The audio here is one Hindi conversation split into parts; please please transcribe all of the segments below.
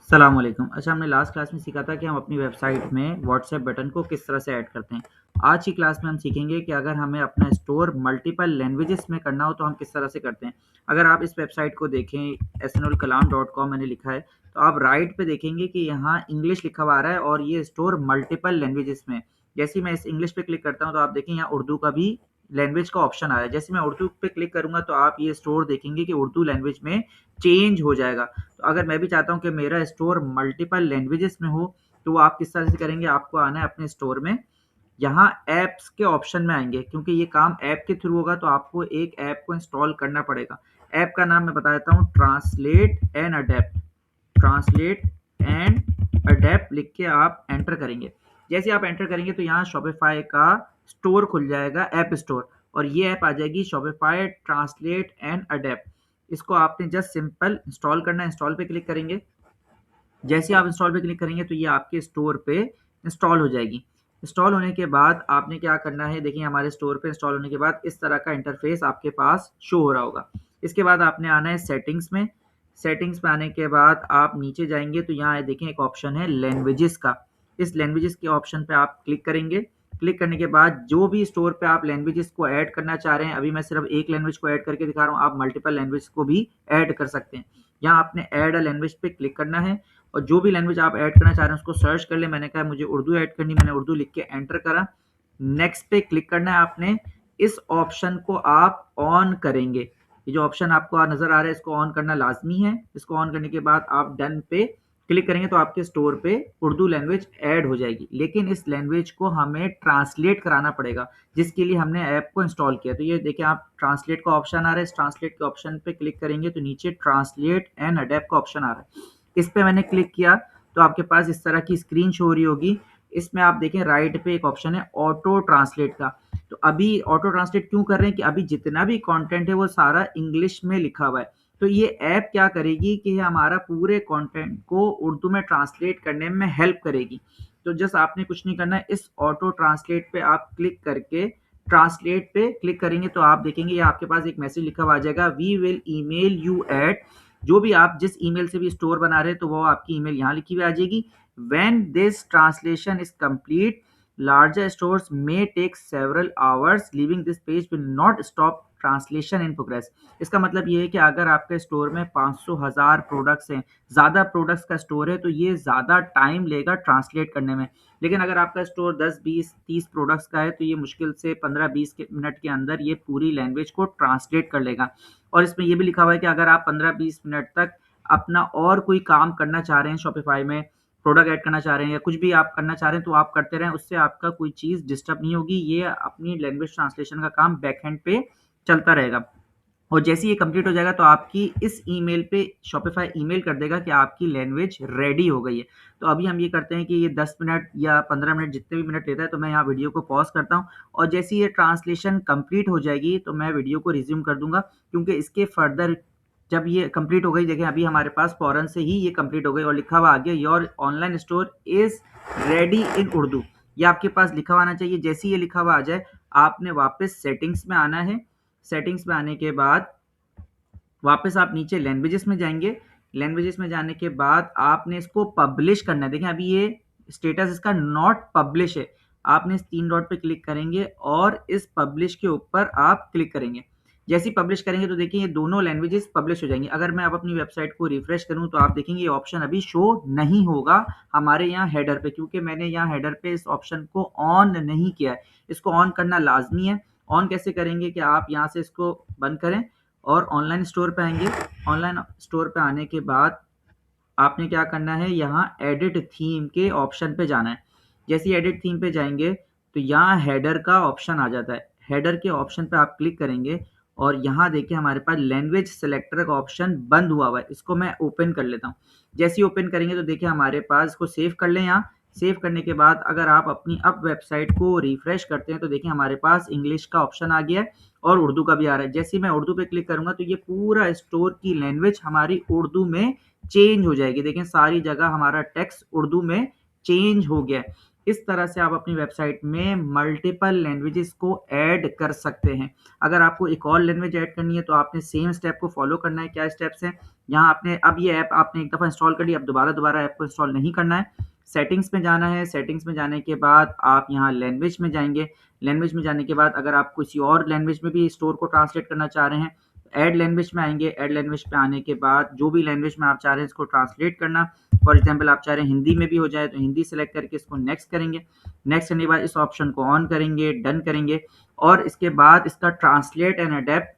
सलाम अलैकुम। अच्छा, हमने लास्ट क्लास में सीखा था कि हम अपनी वेबसाइट में व्हाट्सएप बटन को किस तरह से ऐड करते हैं। आज की क्लास में हम सीखेंगे कि अगर हमें अपना स्टोर मल्टीपल लैंग्वेजेस में करना हो तो हम किस तरह से करते हैं। अगर आप इस वेबसाइट को देखें snolkalam.com मैंने लिखा है, तो आप राइट पे देखेंगे कि यहाँ इंग्लिश लिखा हुआ आ रहा है और ये स्टोर मल्टीपल लैंग्वेजेस में है। जैसे ही मैं इस इंग्लिश पे क्लिक करता हूँ तो आप देखें यहाँ उर्दू का भी लैंग्वेज का ऑप्शन आ रहा है। जैसे मैं उर्दू पे क्लिक करूँगा तो आप ये स्टोर देखेंगे कि उर्दू लैंग्वेज में चेंज हो जाएगा। तो अगर मैं भी चाहता हूँ कि मेरा स्टोर मल्टीपल लैंग्वेजेस में हो, तो वो आप किस तरह से करेंगे? आपको आना है अपने स्टोर में, यहाँ ऐप्स के ऑप्शन में आएँगे, क्योंकि ये काम ऐप के थ्रू होगा तो आपको एक ऐप को इंस्टॉल करना पड़ेगा। ऐप का नाम मैं बता देता हूँ, translate and adapt. Translate and adapt लिख के आप एंटर करेंगे। जैसे आप एंटर करेंगे तो यहाँ शॉपिफाई का स्टोर खुल जाएगा, ऐप स्टोर, और ये ऐप आ जाएगी शॉपिफाई ट्रांसलेट एंड अडैप्ट। इसको आपने जस्ट सिंपल इंस्टॉल करना है, इंस्टॉल पे क्लिक करेंगे। जैसे आप इंस्टॉल पे क्लिक करेंगे तो ये आपके स्टोर पे इंस्टॉल हो जाएगी। इंस्टॉल होने के बाद आपने क्या करना है, देखिए हमारे स्टोर पे इंस्टॉल होने के बाद इस तरह का इंटरफेस आपके पास शो हो रहा होगा। इसके बाद आपने आना है सेटिंग्स में। सेटिंग्स पे आने के बाद आप नीचे जाएंगे तो यहाँ देखें एक ऑप्शन है लैंग्वेजेस का। इस लैंग्वेजेस के ऑप्शन पे आप क्लिक करेंगे। क्लिक करने के बाद जो भी स्टोर पे आप लैंग्वेजेस को ऐड करना चाह रहे हैं, अभी मैं सिर्फ एक लैंग्वेज को ऐड करके दिखा रहा हूँ, आप मल्टीपल लैंग्वेज को भी ऐड कर सकते हैं। यहाँ आपने ऐड अ लैंग्वेज पे क्लिक करना है और जो भी लैंग्वेज आप ऐड करना चाह रहे हैं उसको सर्च कर ले। मैंने कहा मुझे उर्दू ऐड करनी, मैंने उर्दू लिख के एंटर करा। नेक्स्ट पे क्लिक करना है आपने। इस ऑप्शन को आप ऑन करेंगे। ये जो ऑप्शन आपको नजर आ रहा है इसको ऑन करना लाजमी है। इसको ऑन करने के बाद आप डन पे क्लिक करेंगे तो आपके स्टोर पे उर्दू लैंग्वेज ऐड हो जाएगी, लेकिन इस लैंग्वेज को हमें ट्रांसलेट कराना पड़ेगा, जिसके लिए हमने ऐप को इंस्टॉल किया। तो ये देखिए आप ट्रांसलेट का ऑप्शन आ रहा है, इस ट्रांसलेट के ऑप्शन पे क्लिक करेंगे तो नीचे ट्रांसलेट एंड अडैप्ट का ऑप्शन आ रहा है। इस पे मैंने क्लिक किया तो आपके पास इस तरह की स्क्रीन शो हो रही होगी। इसमें आप देखें राइट पे एक ऑप्शन है ऑटो ट्रांसलेट का। तो अभी ऑटो ट्रांसलेट क्यों कर रहे हैं कि अभी जितना भी कंटेंट है वो सारा इंग्लिश में लिखा हुआ है। तो ये ऐप क्या करेगी कि हमारा पूरे कंटेंट को उर्दू में ट्रांसलेट करने में हेल्प करेगी। तो जस्ट आपने कुछ नहीं करना है, इस ऑटो ट्रांसलेट पे आप क्लिक करके ट्रांसलेट पे क्लिक करेंगे तो आप देखेंगे ये आपके पास एक मैसेज लिखा हुआ आ जाएगा, we will email you at. जो भी आप जिस ईमेल से भी स्टोर बना रहे हैं तो वो आपकी ईमेल यहाँ लिखी हुई आ जाएगी। When this translation is complete, larger stores may take several hours, leaving this page will not stop translation in progress. इसका मतलब ये है कि अगर आपके स्टोर में 500,000 प्रोडक्ट्स हैं, ज़्यादा प्रोडक्ट्स का स्टोर है, तो ये ज़्यादा टाइम लेगा ट्रांसलेट करने में। लेकिन अगर आपका स्टोर 10, 20, 30 प्रोडक्ट्स का है तो ये मुश्किल से 15-20 मिनट के अंदर ये पूरी लैंग्वेज को ट्रांसलेट कर लेगा। और इसमें ये भी लिखा हुआ है कि अगर आप 15-20 मिनट तक अपना और कोई काम करना चाह रहे हैं, शॉपिफाई में प्रोडक्ट ऐड करना चाह रहे हैं या कुछ भी आप करना चाह रहे हैं तो आप करते रहें, उससे आपका कोई चीज़ डिस्टर्ब नहीं होगी। ये अपनी लैंग्वेज ट्रांसलेशन का काम बैक एंड पे चलता रहेगा। और जैसे ही ये कंप्लीट हो जाएगा तो आपकी इस ईमेल पे शॉपिफाई ईमेल कर देगा कि आपकी लैंग्वेज रेडी हो गई है। तो अभी हम ये करते हैं कि ये 10 मिनट या 15 मिनट जितने भी मिनट लेता है तो मैं यहाँ वीडियो को पॉज़ करता हूँ और जैसे ही ये ट्रांसलेशन कंप्लीट हो जाएगी तो मैं वीडियो को रिज़्यूम कर दूँगा, क्योंकि इसके फर्दर जब ये कंप्लीट हो गई, देखें अभी हमारे पास फ़ौरन से ही ये कंप्लीट हो गई और लिखा हुआ आ गया your online store is ready in Urdu. ये आपके पास लिखा हुआ आना चाहिए। जैसे ही ये लिखा हुआ आ जाए आपने वापस सेटिंग्स में आना है। सेटिंग्स में आने के बाद वापस आप नीचे लैंग्वेजेस में जाएंगे। लैंग्वेजेस में जाने के बाद आपने इसको पब्लिश करना है। देखें अभी ये स्टेटस इसका नॉट पब्लिश है। आपने इस 3 डॉट पे क्लिक करेंगे और इस पब्लिश के ऊपर आप क्लिक करेंगे। जैसे ही पब्लिश करेंगे तो देखिए ये दोनों लैंग्वेजेस पब्लिश हो जाएंगी। अगर मैं अब अपनी वेबसाइट को रिफ्रेश करूं तो आप देखेंगे ये ऑप्शन अभी शो नहीं होगा हमारे यहाँ हेडर पे, क्योंकि मैंने यहाँ हेडर पे इस ऑप्शन को ऑन नहीं किया है। इसको ऑन करना लाजमी है। ऑन कैसे करेंगे कि आप यहाँ से इसको बंद करें और ऑनलाइन स्टोर पे आएंगे। ऑनलाइन स्टोर पे आने के बाद आपने क्या करना है, यहाँ एडिट थीम के ऑप्शन पे जाना है। जैसे ही एडिट थीम पे जाएंगे तो यहाँ हेडर का ऑप्शन आ जाता है। हेडर के ऑप्शन पे आप क्लिक करेंगे और यहाँ देखिए हमारे पास लैंग्वेज सेलेक्टर का ऑप्शन बंद हुआ हुआ है। इसको मैं ओपन कर लेता हूँ। जैसे ही ओपन करेंगे तो देखिए हमारे पास, इसको सेव कर लें। यहाँ सेव करने के बाद अगर आप अपनी अब वेबसाइट को रिफ्रेश करते हैं तो देखिए हमारे पास इंग्लिश का ऑप्शन आ गया है और उर्दू का भी आ रहा है। जैसे ही मैं उर्दू पे क्लिक करूंगा तो ये पूरा स्टोर की लैंग्वेज हमारी उर्दू में चेंज हो जाएगी। देखें सारी जगह हमारा टेक्स्ट उर्दू में चेंज हो गया है। इस तरह से आप अपनी वेबसाइट में मल्टीपल लैंग्वेजेस को ऐड कर सकते हैं। अगर आपको एक और लैंग्वेज ऐड करनी है तो आपने सेम स्टेप को फॉलो करना है। क्या स्टेप्स हैं? यहाँ आपने अब ये ऐप आपने एक दफ़ा इंस्टॉल कर ली, अब दोबारा ऐप को इंस्टॉल नहीं करना है। सेटिंग्स में जाना है, सेटिंग्स में जाने के बाद आप यहाँ लैंग्वेज में जाएँगे। लैंग्वेज में जाने के बाद अगर आप किसी और लैंग्वेज में भी स्टोर को ट्रांसलेट करना चाह रहे हैं, ऐड लैंग्वेज में आएँगे। ऐड लैंग्वेज पे आने के बाद जो भी लैंग्वेज में आप चाह रहे हैं इसको ट्रांसलेट करना, फॉर एग्ज़ाम्पल आप चाह रहे हैं हिंदी में भी हो जाए तो हिंदी सेलेक्ट करके इसको नेक्स्ट करेंगे। नेक्स्ट करने के बाद इस ऑप्शन को ऑन करेंगे, डन करेंगे और इसके बाद इसका ट्रांसलेट एंड अडैप्ट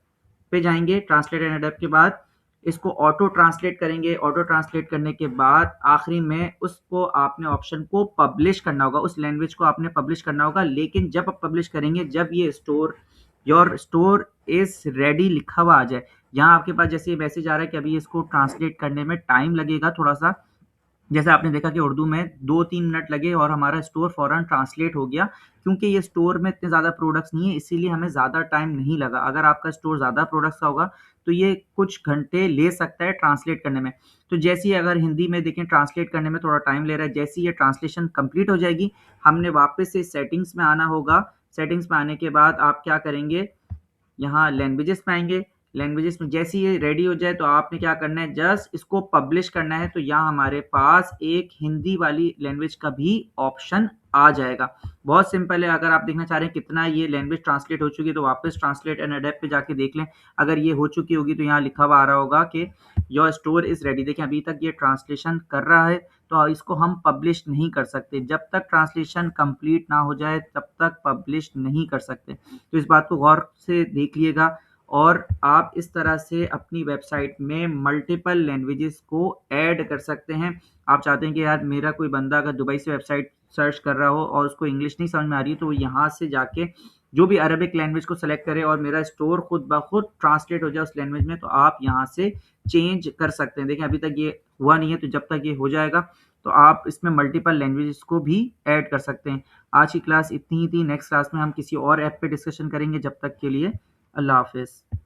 पे जाएँगे। ट्रांसलेट एंड अडैप्ट के बाद इसको ऑटो ट्रांसलेट करेंगे। ऑटो ट्रांसलेट करने के बाद आखिरी में उसको आपने ऑप्शन को पब्लिश करना होगा, उस लैंग्वेज को आपने पब्लिश करना होगा। लेकिन जब आप पब्लिश करेंगे, जब ये योर स्टोर इज़ रेडी लिखा हुआ आ जाए, यहाँ आपके पास जैसे ये मैसेज आ रहा है कि अभी इसको ट्रांसलेट करने में टाइम लगेगा थोड़ा-सा। जैसे आपने देखा कि उर्दू में 2-3 मिनट लगे और हमारा स्टोर फ़ौरन ट्रांसलेट हो गया, क्योंकि ये स्टोर में इतने ज़्यादा प्रोडक्ट्स नहीं है, इसीलिए हमें ज़्यादा टाइम नहीं लगा। अगर आपका स्टोर ज़्यादा प्रोडक्ट्स का होगा, तो ये कुछ घंटे ले सकता है ट्रांसलेट करने में। तो जैसे ही अगर हिंदी में देखें ट्रांसलेट करने में थोड़ा टाइम ले रहा है, जैसे ही ये ट्रांसलेशन कंप्लीट हो जाएगी, हमने वापस से सेटिंग्स में आना होगा। सेटिंग्स में आने के बाद आप क्या करेंगे, यहाँ लैंग्वेजेस में आएँगे। लैंग्वेजेस में जैसे ही ये रेडी हो जाए तो आपने क्या करना है, जस्ट इसको पब्लिश करना है। तो यहाँ हमारे पास एक हिंदी वाली लैंग्वेज का भी ऑप्शन आ जाएगा। बहुत सिंपल है। अगर आप देखना चाह रहे हैं कितना ये लैंग्वेज ट्रांसलेट हो चुकी है तो वापस ट्रांसलेट एंड अडैप्ट पे जाके देख लें। अगर ये हो चुकी होगी तो यहाँ लिखा हुआ आ रहा होगा कि योर स्टोर इज़ रेडी। देखिए अभी तक ये ट्रांसलेशन कर रहा है, तो इसको हम पब्लिश नहीं कर सकते। जब तक ट्रांसलेशन कंप्लीट ना हो जाए तब तक पब्लिश नहीं कर सकते। तो इस बात को गौर से देख लिएगा और आप इस तरह से अपनी वेबसाइट में मल्टीपल लैंग्वेजेस को ऐड कर सकते हैं। आप चाहते हैं कि यार मेरा कोई बंदा अगर दुबई से वेबसाइट सर्च कर रहा हो और उसको इंग्लिश नहीं समझ में आ रही है, तो वो यहाँ से जाके जो भी अरबिक लैंग्वेज को सेलेक्ट करे और मेरा स्टोर खुद ब खुद ट्रांसलेट हो जाए उस लैंग्वेज में, तो आप यहाँ से चेंज कर सकते हैं। देखिए अभी तक ये हुआ नहीं है, तो जब तक ये हो जाएगा तो आप इसमें मल्टीपल लैंग्वेजेस को भी ऐड कर सकते हैं। आज की क्लास इतनी ही थी। नेक्स्ट क्लास में हम किसी और ऐप पे डिस्कशन करेंगे। जब तक के लिए अल्लाह हाफ़िज़।